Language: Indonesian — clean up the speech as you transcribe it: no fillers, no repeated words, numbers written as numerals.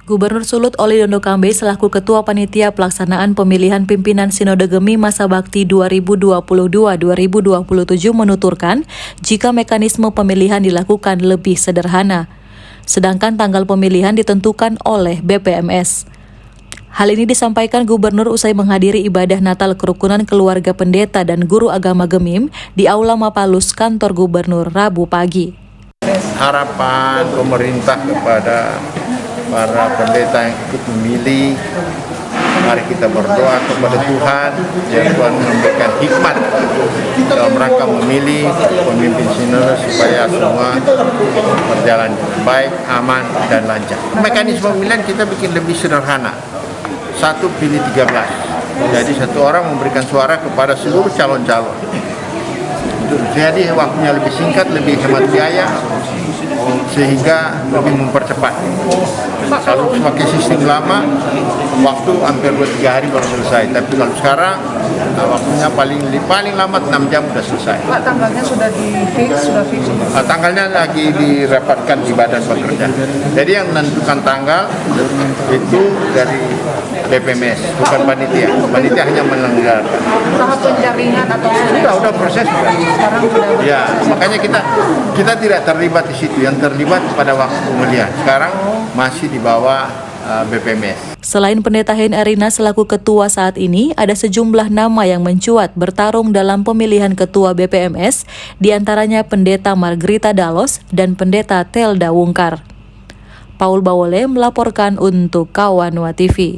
Gubernur Sulut Oli Dondo Kambe selaku Ketua Panitia Pelaksanaan Pemilihan Pimpinan Sinode Gemi Masa Bakti 2022-2027 menuturkan jika mekanisme pemilihan dilakukan lebih sederhana, sedangkan tanggal pemilihan ditentukan oleh BPMS. Hal ini disampaikan Gubernur usai menghadiri ibadah Natal Kerukunan Keluarga Pendeta dan Guru Agama Gemim di Aula Mapalus Kantor Gubernur Rabu pagi. Harapan pemerintah kepada para pendeta yang ikut memilih, mari kita berdoa kepada Tuhan, yang Tuhan memberikan hikmat dalam rangka memilih pemimpin sinode supaya semua berjalan baik, aman, dan lancar. Mekanisme pemilihan kita bikin lebih sederhana. 1 pilih 13. Jadi satu orang memberikan suara kepada seluruh calon-calon. Jadi waktunya lebih singkat, lebih hemat biaya, sehingga lebih mempercepat. Kalau pakai sistem lama, waktu hampir 2-3 hari baru selesai. Tapi kalau sekarang, waktunya paling lama 6 jam sudah selesai. Pak, tanggalnya sudah fix? Tanggalnya lagi dirapatkan di badan pekerja. Jadi yang menentukan tanggal itu dari BPMS, bukan panitia. Panitia hanya menyelenggarakan. Tahap penjaringan atau Sudah proses sudah. sekarang sudah. Ya, makanya kita tidak terlibat di situ. Yang terlibat pada waktu pemilihan. Sekarang masih di bawah BPMS. Selain Pendeta Hein Erina selaku ketua saat ini, ada sejumlah nama yang mencuat bertarung dalam pemilihan ketua BPMS, diantaranya Pendeta Margarita Dalos dan Pendeta Telda Wungkar. Paul Bawole melaporkan untuk Kawanwa TV.